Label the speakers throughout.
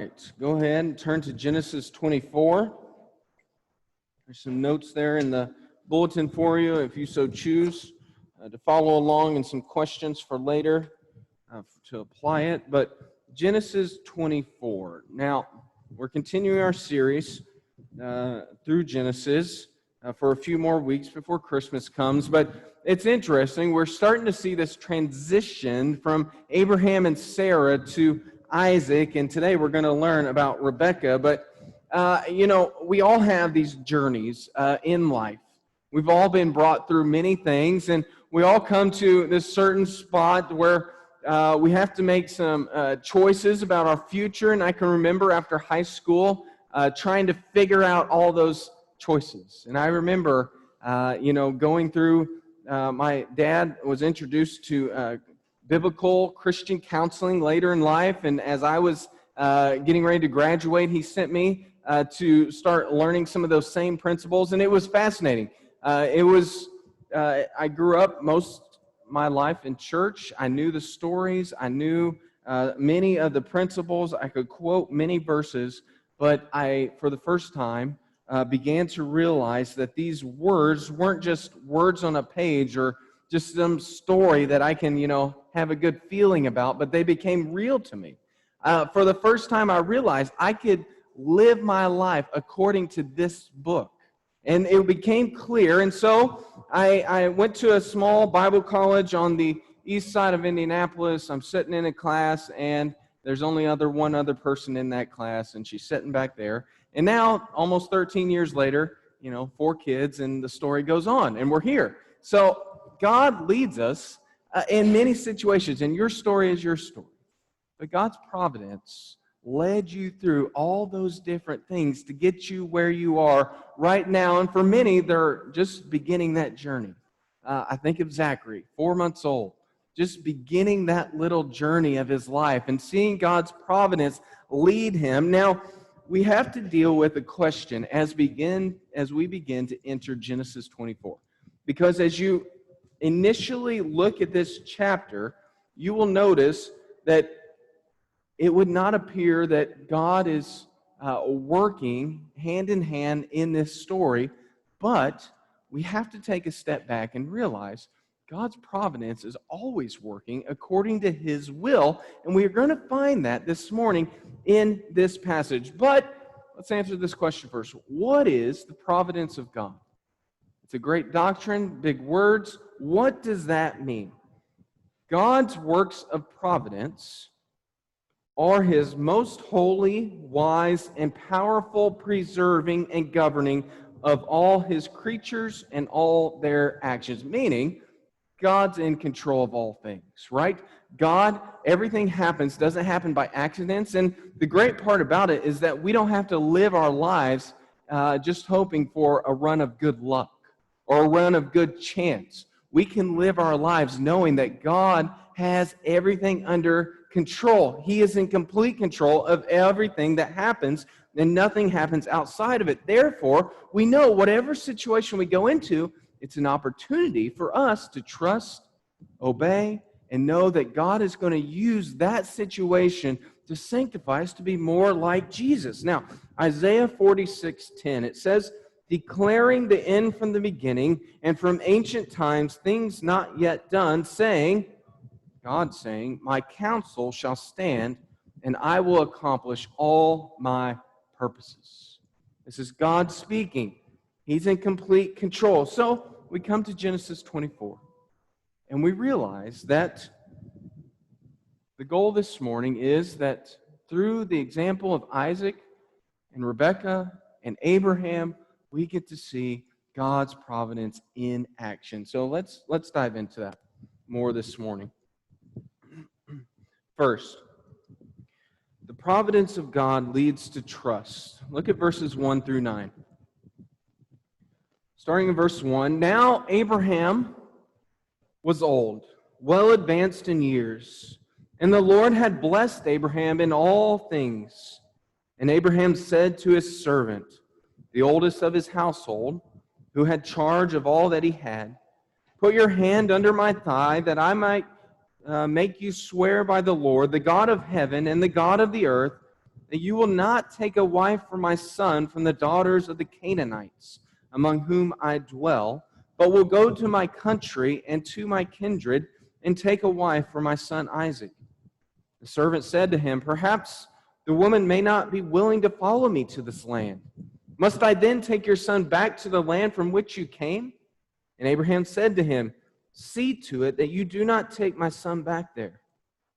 Speaker 1: Right, go ahead and turn to Genesis 24. There's some notes there in the bulletin for you if you so choose to follow along, and some questions for later to apply it. But Genesis 24. Now, we're continuing our series through Genesis for a few more weeks before Christmas comes. But it's interesting. We're starting to see this transition from Abraham and Sarah to Isaac, and today we're going to learn about Rebekah. But, we all have these journeys in life. We've all been brought through many things, and we all come to this certain spot where we have to make some choices about our future. And I can remember after high school trying to figure out all those choices. And I remember, going through, my dad was introduced to biblical Christian counseling later in life, and as I was getting ready to graduate, he sent me to start learning some of those same principles, and it was fascinating. I grew up most my life in church. I knew the stories. I knew many of the principles. I could quote many verses, but I, for the first time, began to realize that these words weren't just words on a page or just some story that I can, have a good feeling about, but they became real to me. For the first time, I realized I could live my life according to this book. And it became clear, and so I went to a small Bible college on the east side of Indianapolis. I'm sitting in a class, and there's only one other person in that class, and she's sitting back there. And now, almost 13 years later, 4 kids, and the story goes on, and we're here. So God leads us in many situations, and your story is your story. But God's providence led you through all those different things to get you where you are right now. And for many, they're just beginning that journey. I think of Zachary, 4 months old, just beginning that little journey of his life and seeing God's providence lead him. Now, we have to deal with a question as we begin to enter Genesis 24. Because as you initially look at this chapter, you will notice that it would not appear that God is working hand in hand in this story, but we have to take a step back and realize God's providence is always working according to His will, and we are going to find that this morning in this passage. But let's answer this question first. What is the providence of God? It's a great doctrine, big words. What does that mean? God's works of providence are His most holy, wise, and powerful preserving and governing of all His creatures and all their actions. Meaning, God's in control of all things, right? God, everything doesn't happen by accidents. And the great part about it is that we don't have to live our lives just hoping for a run of good luck or a run of good chance. We can live our lives knowing that God has everything under control. He is in complete control of everything that happens, and nothing happens outside of it. Therefore, we know whatever situation we go into, it's an opportunity for us to trust, obey, and know that God is going to use that situation to sanctify us to be more like Jesus. Now, Isaiah 46:10, it says, declaring the end from the beginning and from ancient times things not yet done, saying, God saying, my counsel shall stand, and I will accomplish all my purposes. This is God speaking. He's in complete control. So we come to Genesis 24, and we realize that the goal this morning is that through the example of Isaac and Rebekah and Abraham, we get to see God's providence in action. So let's dive into that more this morning. First, the providence of God leads to trust. Look at verses 1 through 9. Starting in verse 1, now Abraham was old, well advanced in years, and the Lord had blessed Abraham in all things. And Abraham said to his servant, the oldest of his household, who had charge of all that he had, put your hand under my thigh, that I might make you swear by the Lord, the God of heaven and the God of the earth, that you will not take a wife for my son from the daughters of the Canaanites, among whom I dwell, but will go to my country and to my kindred, and take a wife for my son Isaac. The servant said to him, Perhaps the woman may not be willing to follow me to this land. Must I then take your son back to the land from which you came? And Abraham said to him, See to it that you do not take my son back there.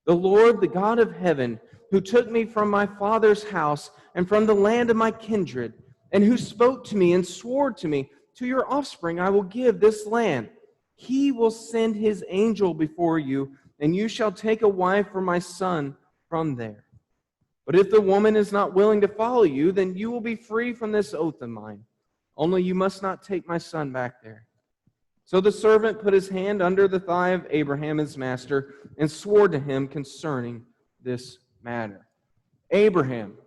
Speaker 1: The Lord, the God of heaven, who took me from my father's house and from the land of my kindred, and who spoke to me and swore to me, To your offspring I will give this land. He will send his angel before you, and you shall take a wife for my son from there. But if the woman is not willing to follow you, then you will be free from this oath of mine. Only you must not take my son back there. So the servant put his hand under the thigh of Abraham, his master, and swore to him concerning this matter. Abraham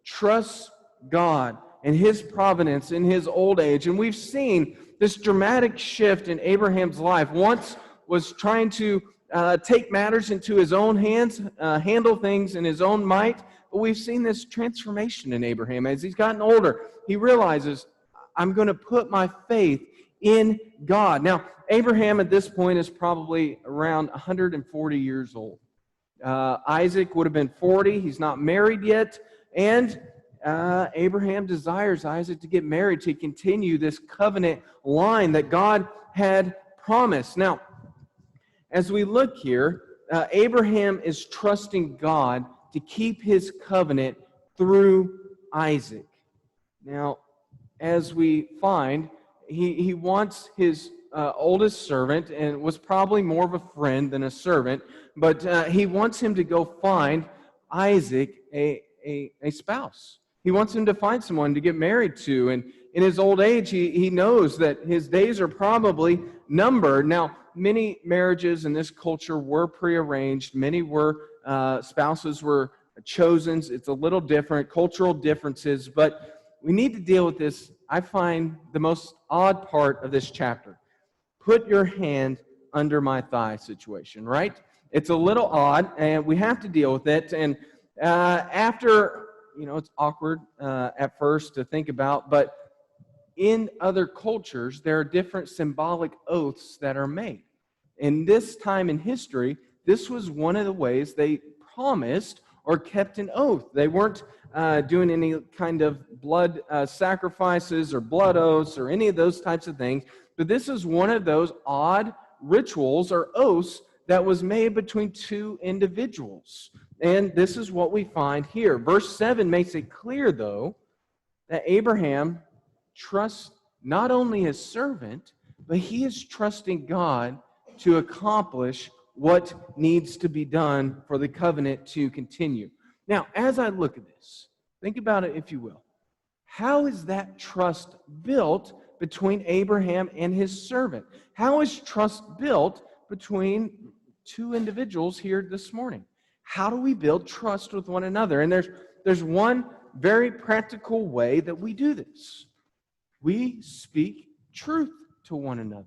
Speaker 1: trusts God and his providence in his old age. And we've seen this dramatic shift in Abraham's life. Once was trying to take matters into his own hands, handle things in his own might. But we've seen this transformation in Abraham. As he's gotten older, he realizes, I'm going to put my faith in God. Now, Abraham at this point is probably around 140 years old. Isaac would have been 40. He's not married yet. And Abraham desires Isaac to get married to continue this covenant line that God had promised. Now, as we look here, Abraham is trusting God to keep his covenant through Isaac. Now, as we find, he wants his oldest servant, and was probably more of a friend than a servant, but he wants him to go find Isaac a spouse. He wants him to find someone to get married to, and in his old age, he knows that his days are probably numbered. Now, many marriages in this culture were prearranged. Many were spouses were chosen. It's a little different, cultural differences, but we need to deal with this. I find the most odd part of this chapter. Put your hand under my thigh situation, right? It's a little odd, and we have to deal with it. And after, it's awkward at first to think about, but in other cultures, there are different symbolic oaths that are made. In this time in history, this was one of the ways they promised or kept an oath. They weren't doing any kind of blood sacrifices or blood oaths or any of those types of things. But this is one of those odd rituals or oaths that was made between two individuals. And this is what we find here. Verse 7 makes it clear, though, that Abraham trusts not only his servant, but he is trusting God to accomplish what needs to be done for the covenant to continue. Now, as I look at this, think about it, if you will. How is that trust built between Abraham and his servant? How is trust built between two individuals here this morning? How do we build trust with one another? And there's one very practical way that we do this. We speak truth to one another.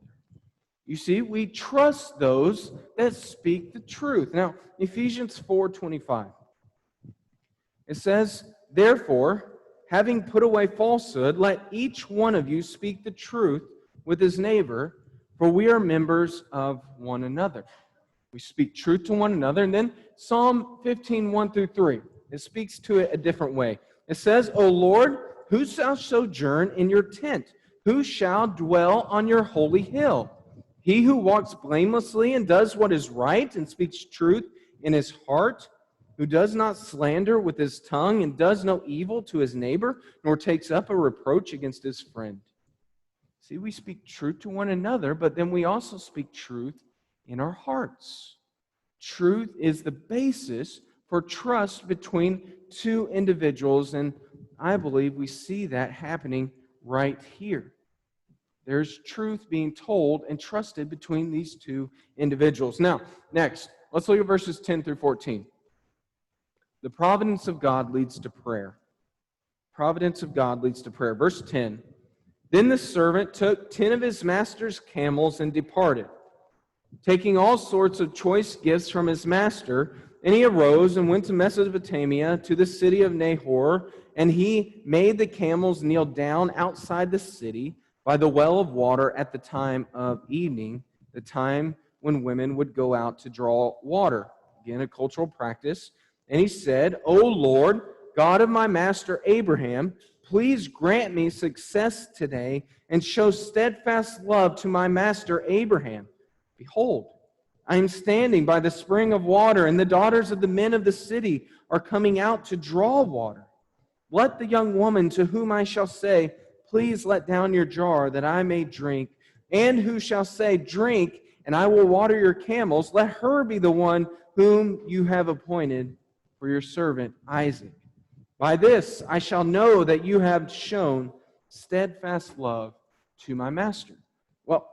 Speaker 1: You see, we trust those that speak the truth. Now, Ephesians 4:25. It says, Therefore, having put away falsehood, let each one of you speak the truth with his neighbor, for we are members of one another. We speak truth to one another. And then Psalm 15:1-3. It speaks to it a different way. It says, O Lord, who shall sojourn in your tent? Who shall dwell on your holy hill? He who walks blamelessly and does what is right and speaks truth in his heart, who does not slander with his tongue and does no evil to his neighbor, nor takes up a reproach against his friend. See, we speak truth to one another, but then we also speak truth in our hearts. Truth is the basis for trust between two individuals, and I believe we see that happening right here. There's truth being told and trusted between these two individuals. Now, next, let's look at verses 10-14. The providence of God leads to prayer. Providence of God leads to prayer. Verse 10, Then the servant took 10 of his master's camels and departed, taking all sorts of choice gifts from his master And he arose and went to Mesopotamia, to the city of Nahor, and he made the camels kneel down outside the city by the well of water at the time of evening, the time when women would go out to draw water. Again, a cultural practice. And he said, O Lord, God of my master Abraham, please grant me success today and show steadfast love to my master Abraham. Behold, I am standing by the spring of water, and the daughters of the men of the city are coming out to draw water. Let the young woman to whom I shall say, please let down your jar that I may drink, and who shall say, drink, and I will water your camels, let her be the one whom you have appointed for your servant Isaac. By this I shall know that you have shown steadfast love to my master. Well,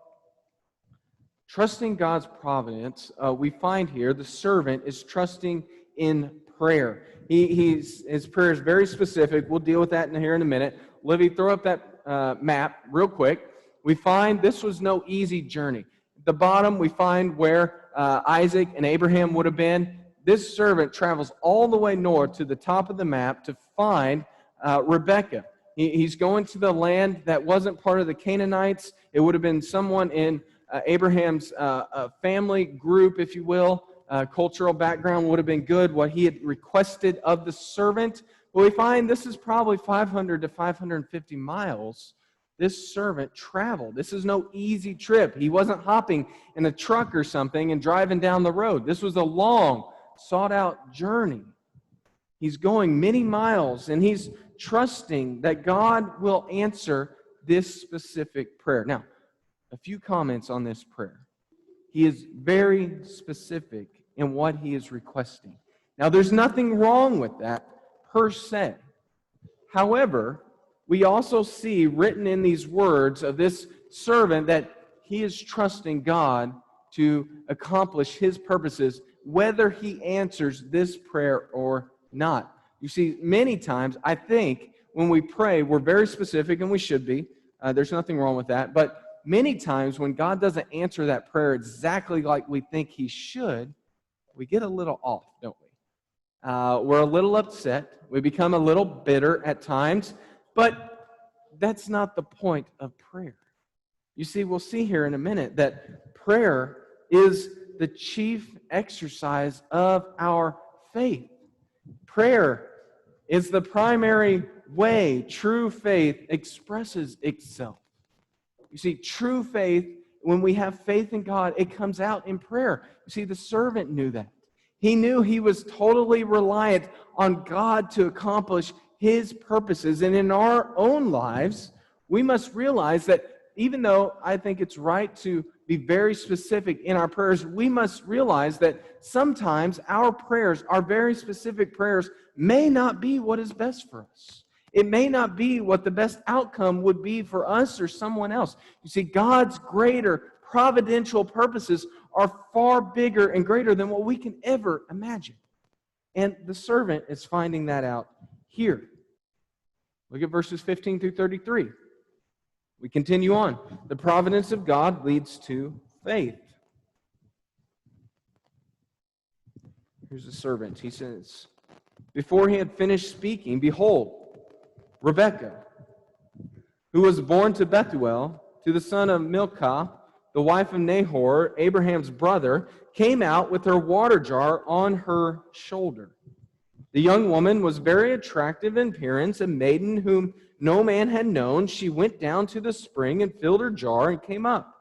Speaker 1: trusting God's providence, we find here the servant is trusting in prayer. His prayer is very specific. We'll deal with that here in a minute. Livy, throw up that map real quick. We find this was no easy journey. At the bottom, we find where Isaac and Abraham would have been. This servant travels all the way north to the top of the map to find Rebekah. He's going to the land that wasn't part of the Canaanites. It would have been someone in Abraham's family group, if you will. Cultural background would have been good, what he had requested of the servant. But we find this is probably 500 to 550 miles this servant traveled. This is no easy trip. He wasn't hopping in a truck or something and driving down the road. This was a long, sought-out journey. He's going many miles, and he's trusting that God will answer this specific prayer. Now, a few comments on this prayer. He is very specific in what he is requesting. Now, there's nothing wrong with that per se. However, we also see written in these words of this servant that he is trusting God to accomplish his purposes, whether he answers this prayer or not. You see, many times, I think, when we pray, we're very specific, and we should be. There's nothing wrong with that. But many times, when God doesn't answer that prayer exactly like we think he should, we get a little off, don't we? We're a little upset. We become a little bitter at times. But that's not the point of prayer. You see, we'll see here in a minute that prayer is the chief exercise of our faith. Prayer is the primary way true faith expresses itself. You see, true faith, when we have faith in God, it comes out in prayer. You see, the servant knew that. He knew he was totally reliant on God to accomplish his purposes. And in our own lives, we must realize that even though I think it's right to be very specific in our prayers, we must realize that sometimes our prayers, our very specific prayers, may not be what is best for us. It may not be what the best outcome would be for us or someone else. You see, God's greater providential purposes are far bigger and greater than what we can ever imagine. And the servant is finding that out here. Look at verses 15 through 33. We continue on. The providence of God leads to faith. Here's the servant. He says, before he had finished speaking, behold, Rebekah, who was born to Bethuel, to the son of Milcah, the wife of Nahor, Abraham's brother, came out with her water jar on her shoulder. The young woman was very attractive in appearance, a maiden whom no man had known. She went down to the spring and filled her jar and came up.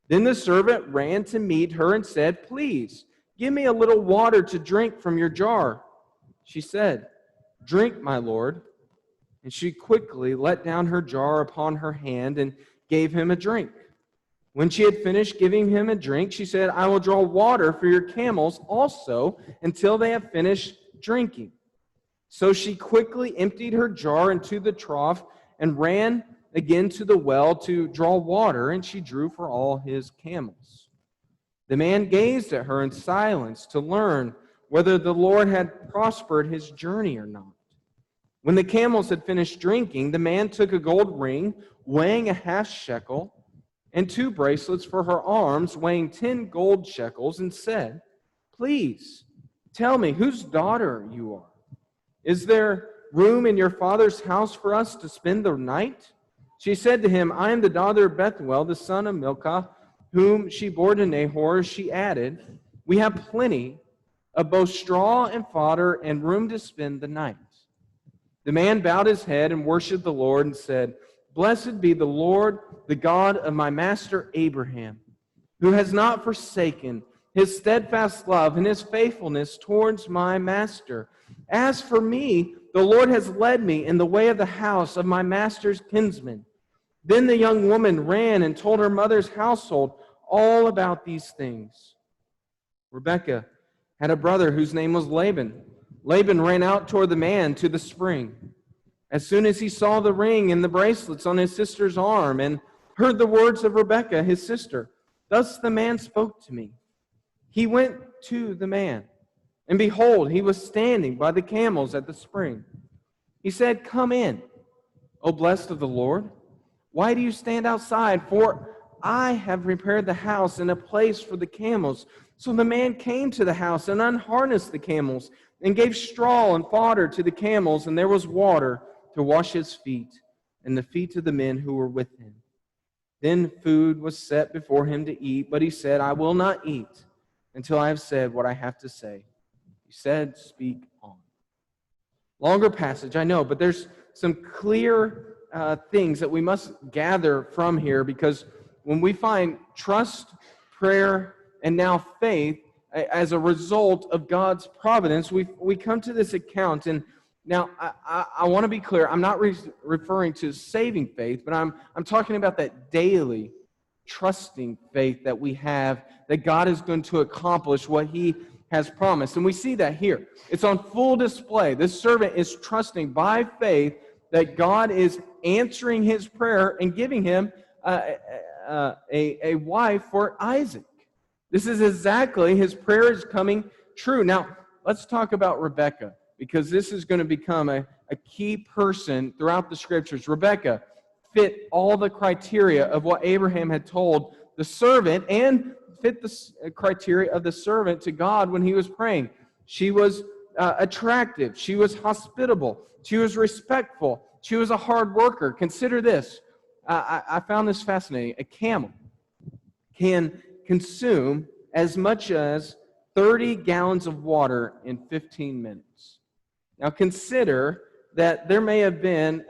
Speaker 1: Then the servant ran to meet her and said, please, give me a little water to drink from your jar. She said, drink, my lord. And she quickly let down her jar upon her hand and gave him a drink. When she had finished giving him a drink, she said, I will draw water for your camels also until they have finished drinking. So she quickly emptied her jar into the trough and ran again to the well to draw water, and she drew for all his camels. The man gazed at her in silence to learn whether the Lord had prospered his journey or not. When the camels had finished drinking, the man took a gold ring weighing a half shekel and 2 bracelets for her arms weighing 10 gold shekels and said, please, Tell me, whose daughter you are? Is there room in your father's house for us to spend the night?" She said to him, "I am the daughter of Bethuel, the son of Milcah, whom she bore to Nahor." She added, "We have plenty of both straw and fodder and room to spend the night." The man bowed his head and worshipped the Lord and said, "Blessed be the Lord, the God of my master Abraham, who has not forsaken his steadfast love and his faithfulness towards my master. As for me, the Lord has led me in the way of the house of my master's kinsman." Then the young woman ran and told her mother's household all about these things. Rebekah had a brother whose name was Laban. Laban ran out toward the man to the spring. As soon as he saw the ring and the bracelets on his sister's arm and heard the words of Rebekah, his sister, "Thus the man spoke to me," he went to the man, and behold, he was standing by the camels at the spring. He said, "Come in, O blessed of the Lord. Why do you stand outside? For I have prepared the house and a place for the camels." So the man came to the house and unharnessed the camels and gave straw and fodder to the camels, and there was water to wash his feet and the feet of the men who were with him. Then food was set before him to eat, but he said, "I will not eat until I have said what I have to say." He said, "Speak on." Longer passage, I know, but there's some clear things that we must gather from here, because when we find trust, prayer, and now faith as a result of God's providence, we come to this account. And now I want to be clear, I'm not referring to saving faith, but I'm talking about that daily trusting faith that we have, that God is going to accomplish what He has promised. And we see that here. It's on full display. This servant is trusting by faith that God is answering his prayer and giving him a wife for Isaac. This is exactly, his prayer is coming true. Now, let's talk about Rebekah, because this is going to become a key person throughout the Scriptures. Rebekah fit all the criteria of what Abraham had told the servant, and fit the criteria of the servant to God when he was praying. She was attractive. She was hospitable. She was respectful. She was a hard worker. Consider this. I found this fascinating. A camel can consume as much as 30 gallons of water in 15 minutes. Now consider that there may have been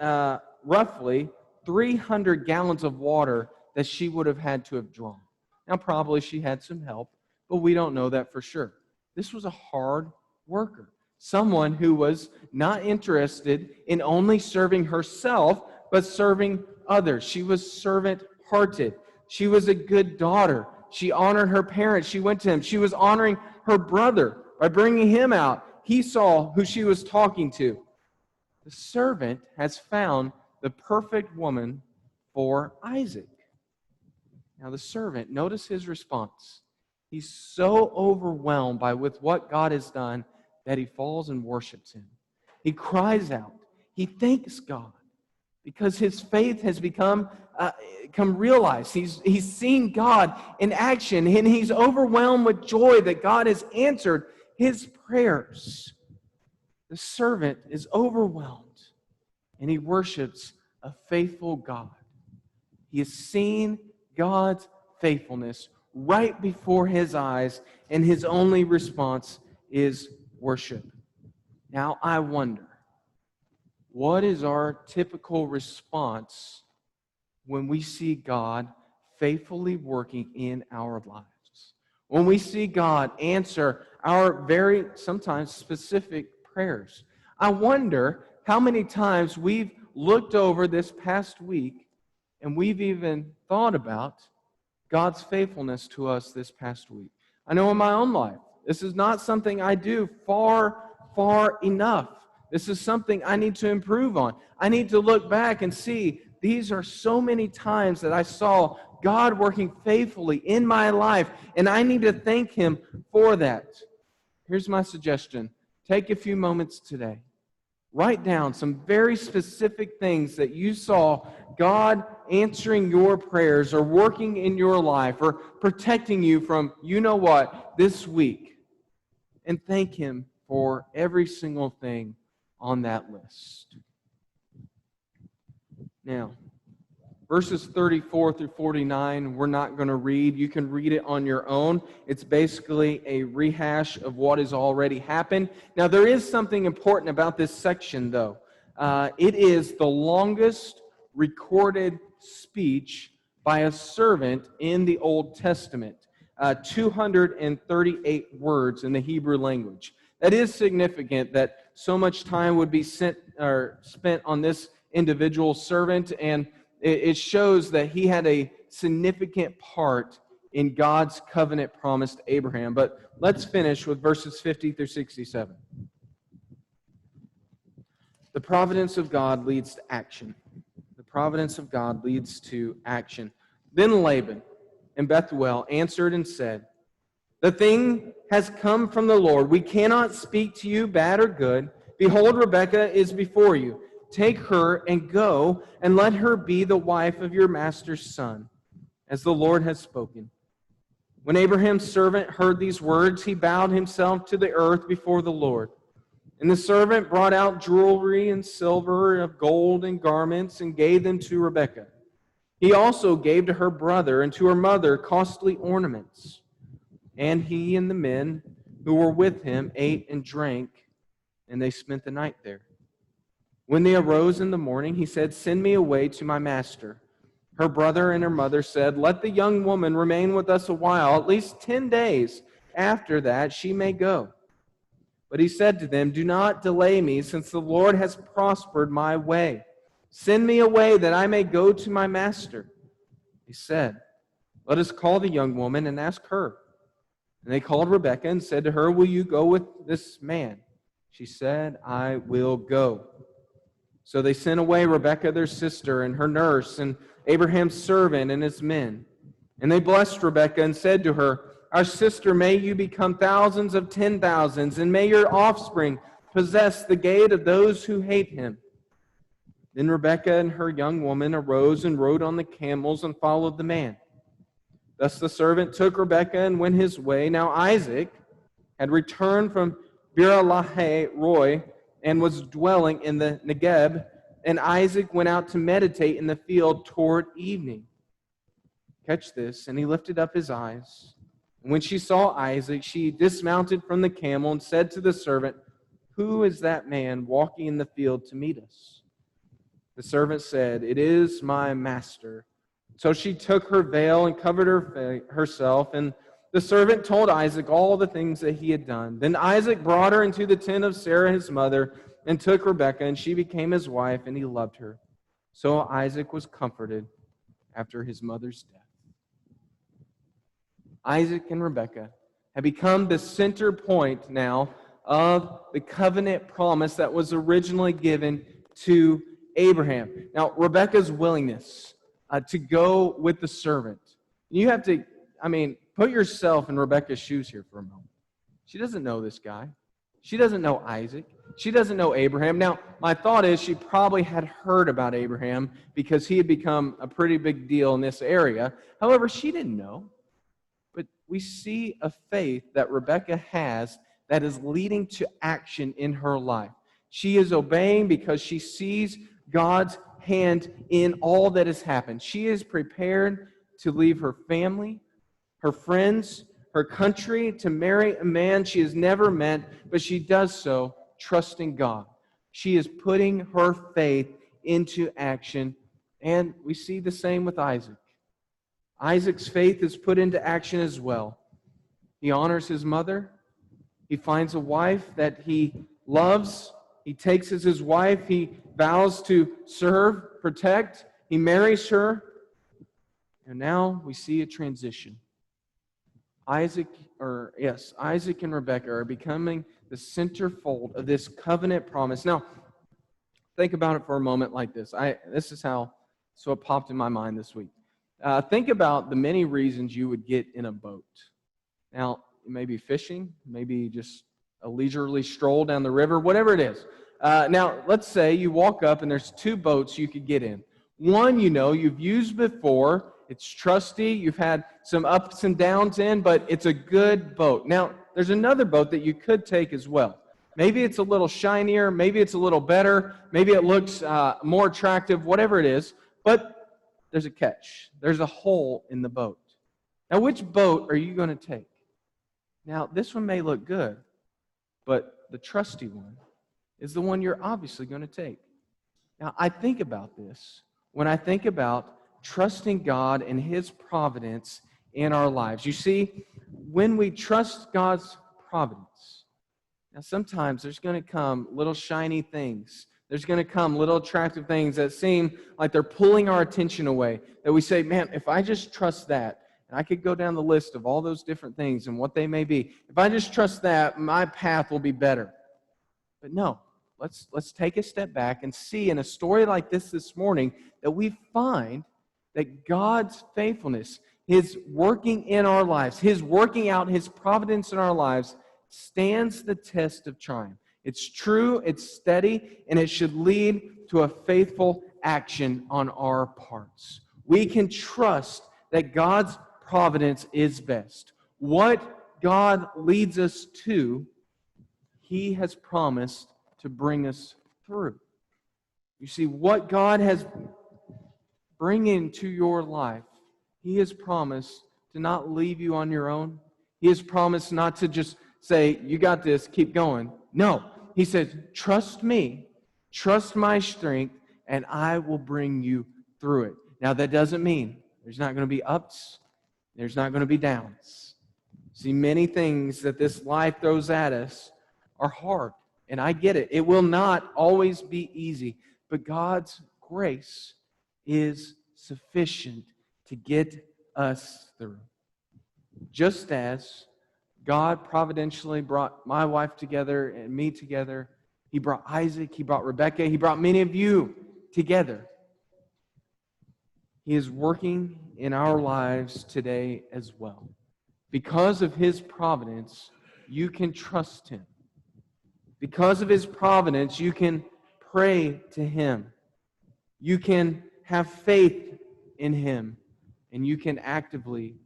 Speaker 1: roughly 300 gallons of water that she would have had to have drawn. Now probably she had some help, but we don't know that for sure. This was a hard worker. Someone who was not interested in only serving herself, but serving others. She was servant-hearted. She was a good daughter. She honored her parents. She went to him. She was honoring her brother by bringing him out. He saw who she was talking to. The servant has found the perfect woman for Isaac. Now the servant, notice his response. He's so overwhelmed by with what God has done that he falls and worships him. He cries out. He thanks God because his faith has become realized. He's seen God in action, and he's overwhelmed with joy that God has answered his prayers. The servant is overwhelmed, and he worships a faithful God. He has seen God's faithfulness right before his eyes, and his only response is worship. Now I wonder, what is our typical response when we see God faithfully working in our lives? When we see God answer our very, sometimes specific prayers? I wonder how many times we've looked over this past week and we've even thought about God's faithfulness to us this past week. I know in my own life, this is not something I do far enough. This is something I need to improve on. I need to look back and see these are so many times that I saw God working faithfully in my life, and I need to thank Him for that. Here's my suggestion. Take a few moments today. Write down some very specific things that you saw God answering your prayers or working in your life or protecting you from you know what this week. and thank Him for every single thing on that list. Now, verses 34 through 49, we're not going to read. You can read it on your own. It's basically a rehash of what has already happened. Now, there is something important about this section, though. It is the longest recorded speech by a servant in the Old Testament. 238 words in the Hebrew language. That is significant that so much time would be spent on this individual servant, and it shows that he had a significant part in God's covenant promise to Abraham. But let's finish with verses 50 through 67. The providence of God leads to action. The providence of God leads to action. Then Laban and Bethuel answered and said, "The thing has come from the Lord. We cannot speak to you bad or good. Behold, Rebekah is before you. Take her and go, and let her be the wife of your master's son, as the Lord has spoken." When Abraham's servant heard these words, he bowed himself to the earth before the Lord. And the servant brought out jewelry and silver, of gold and garments, and gave them to Rebekah. He also gave to her brother and to her mother costly ornaments. And he and the men who were with him ate and drank, and they spent the night there. When they arose in the morning, he said, "Send me away to my master." Her brother and her mother said, "Let the young woman remain with us a while, at least 10 days. After that, she may go." But he said to them, "Do not delay me, since the Lord has prospered my way. Send me away that I may go to my master." He said, "Let us call the young woman and ask her." And they called Rebekah and said to her, "Will you go with this man?" She said, "I will go." So they sent away Rebekah their sister and her nurse and Abraham's servant and his men. And they blessed Rebekah and said to her, "Our sister, may you become thousands of 10,000s, and may your offspring possess the gate of those who hate him." Then Rebekah and her young woman arose and rode on the camels and followed the man. Thus the servant took Rebekah and went his way. Now Isaac had returned from Beer-lahai-roi and was dwelling in the Negeb, and Isaac went out to meditate in the field toward evening. Catch this, and he lifted up his eyes. And when she saw Isaac, she dismounted from the camel and said to the servant, "Who is that man walking in the field to meet us?" The servant said, "It is my master." So she took her veil and covered herself, and the servant told Isaac all the things that he had done. Then Isaac brought her into the tent of Sarah his mother, and took Rebekah, and she became his wife, and he loved her. So Isaac was comforted after his mother's death. Isaac and Rebekah have become the center point now of the covenant promise that was originally given to Abraham. Now, Rebekah's willingness to go with the servant. You have to, put yourself in Rebekah's shoes here for a moment. She doesn't know this guy. She doesn't know Isaac. She doesn't know Abraham. Now, my thought is she probably had heard about Abraham because he had become a pretty big deal in this area. However, she didn't know. But we see a faith that Rebekah has that is leading to action in her life. She is obeying because she sees God's hand in all that has happened. She is prepared to leave her family, her friends, her country, to marry a man she has never met, but she does so trusting God. She is putting her faith into action, and we see the same with Isaac. Isaac's faith is put into action as well. He honors his mother. He finds a wife that he loves. He takes as his wife. He vows to serve, protect. He marries her. And now we see a transition. Isaac and Rebekah are becoming the centerfold of this covenant promise. Now, think about it for a moment like this. This is what popped in my mind this week. Think about the many reasons you would get in a boat. Now, it may be fishing, maybe just a leisurely stroll down the river, whatever it is. Now, let's say you walk up and there's two boats you could get in. One, you've used before. It's trusty. You've had some ups and downs in, but it's a good boat. Now, there's another boat that you could take as well. Maybe it's a little shinier, maybe it's a little better, maybe it looks more attractive, whatever it is, but there's a catch. There's a hole in the boat. Now, which boat are you going to take? Now, this one may look good, but the trusty one is the one you're obviously going to take. Now, I think about this when I think about trusting God and His providence in our lives. You see, when we trust God's providence, now sometimes there's going to come little shiny things. There's going to come little attractive things that seem like they're pulling our attention away. That we say, man, if I just trust that, and I could go down the list of all those different things and what they may be. If I just trust that, my path will be better. But no, let's take a step back and see in a story like this morning that we find that God's faithfulness, His working in our lives, His working out His providence in our lives stands the test of time. It's true, it's steady, and it should lead to a faithful action on our parts. We can trust that God's providence is best. What God leads us to, He has promised to bring us through. You see, what God has bring into your life, He has promised to not leave you on your own. He has promised not to just say, you got this, keep going. No, He says, trust me, trust my strength, and I will bring you through it. Now, that doesn't mean there's not going to be ups, there's not going to be downs. See, many things that this life throws at us are hard, and I get it. It will not always be easy, but God's grace is sufficient to get us through. Just as God providentially brought my wife together and me together, He brought Isaac, He brought Rebekah, He brought many of you together. He is working in our lives today as well. Because of His providence, you can trust Him. Because of His providence, you can pray to Him. You can have faith in Him. And you can actively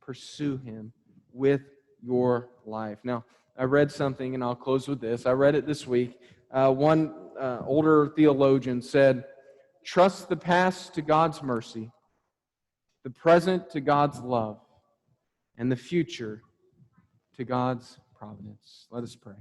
Speaker 1: pursue Him with your life. Now, I read something, and I'll close with this. I read it this week. One older theologian said, trust the past to God's mercy, the present to God's love, and the future to God's providence. Let us pray.